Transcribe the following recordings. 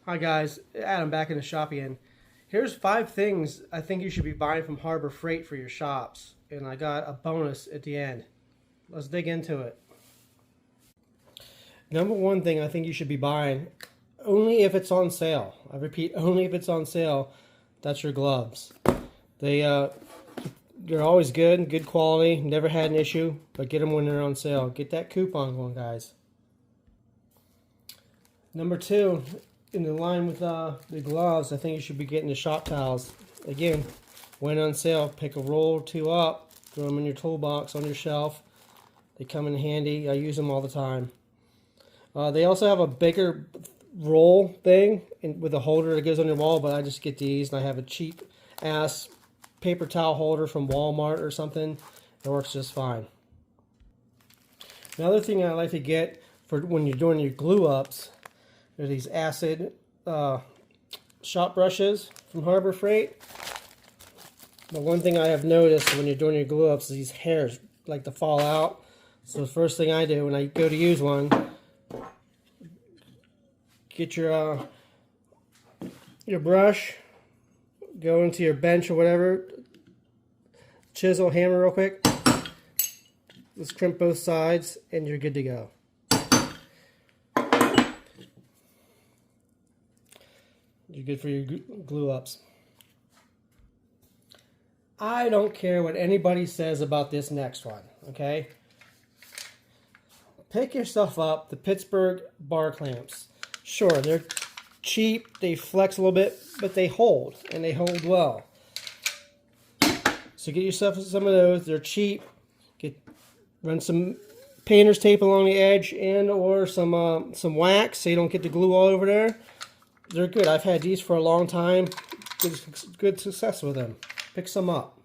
Hi guys, Adam back in the shop again. Here's 5 things I think you should be buying from Harbor Freight for your shops. And I got a bonus at the end. Let's dig into it. Number 1 thing I think you should be buying, only if it's on sale. I repeat, only if it's on sale, that's your gloves. They're always good quality, never had an issue, but get them when they're on sale. Get that coupon going, guys. Number 2, in the line with the gloves, I think you should be getting the shop towels. Again, when on sale, pick a roll or 2 up, throw them in your toolbox on your shelf. They come in handy. I use them all the time. They also have a bigger roll thing with a holder that goes on your wall, but I just get these, and I have a cheap ass paper towel holder from Walmart or something. It works just fine. Another thing I like to get for when you're doing your glue ups, are these acid shop brushes from Harbor Freight. But one thing I have noticed when you're doing your glue ups is these hairs like to fall out. So the first thing I do when I go to use one, get your brush, go into your bench or whatever, chisel, hammer real quick. Let's crimp both sides and you're good to go. You're good for your glue ups. I don't care what anybody says about this next one, okay? Pick yourself up the Pittsburgh bar clamps. Sure, they're cheap, they flex a little bit, but they hold, and they hold well. So get yourself some of those. They're cheap. Run some painter's tape along the edge and or some wax so you don't get the glue all over there. They're good. I've had these for a long time. Good success with them. Pick some up.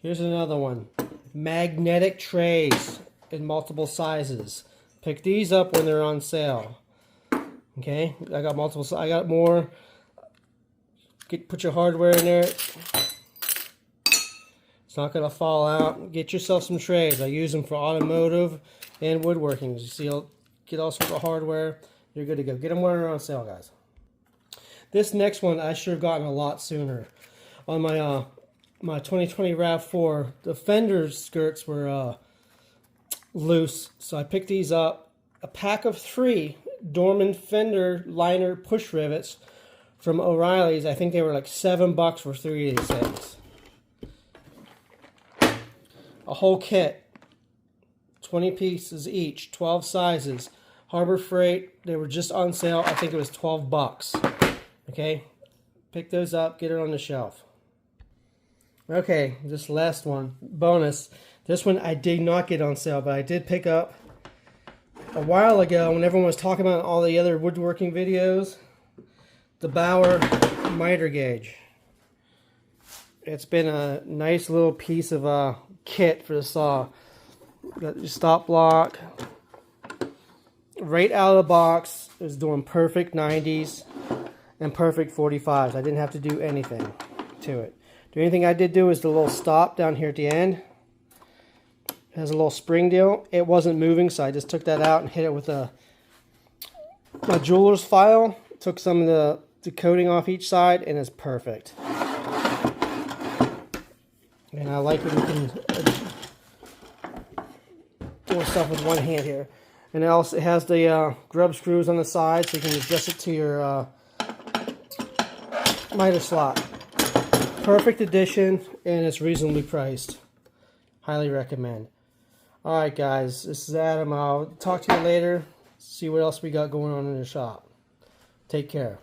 Here's another one. Magnetic trays in multiple sizes. Pick these up when they're on sale. Okay, I got multiple. I got more. Put your hardware in there. It's not gonna fall out. Get yourself some trays. I use them for automotive and woodworking. You see, you'll get all sorts of hardware. You're good to go. Get them when they're on sale, guys. This next one I should have gotten a lot sooner. On my my 2020 RAV4, the fender skirts were loose, so I picked these up. A pack of 3 Dorman fender liner push rivets from O'Reilly's. I think they were like $7 for 3 of these things. A whole kit, 20 pieces each, 12 sizes. Harbor Freight, they were just on sale. I think it was $12. Okay, pick those up, get it on the shelf. Okay, this last one, bonus. This one I did not get on sale, but I did pick up a while ago when everyone was talking about all the other woodworking videos. The Bauer miter gauge. It's been a nice little piece of kit for the saw. Got your stop block. Right out of the box, it was doing perfect 90s and perfect 45s. I didn't have to do anything to it. The only thing I did do is the little stop down here at the end. It has a little spring deal. It wasn't moving, so I just took that out and hit it with a jeweler's file. Took some of the coating off each side, and it's perfect. And I like when you can do stuff with one hand here. And it has the grub screws on the side, so you can adjust it to your miter slot. Perfect addition, and it's reasonably priced. Highly recommend. Alright guys, this is Adam. I'll talk to you later. See what else we got going on in the shop. Take care.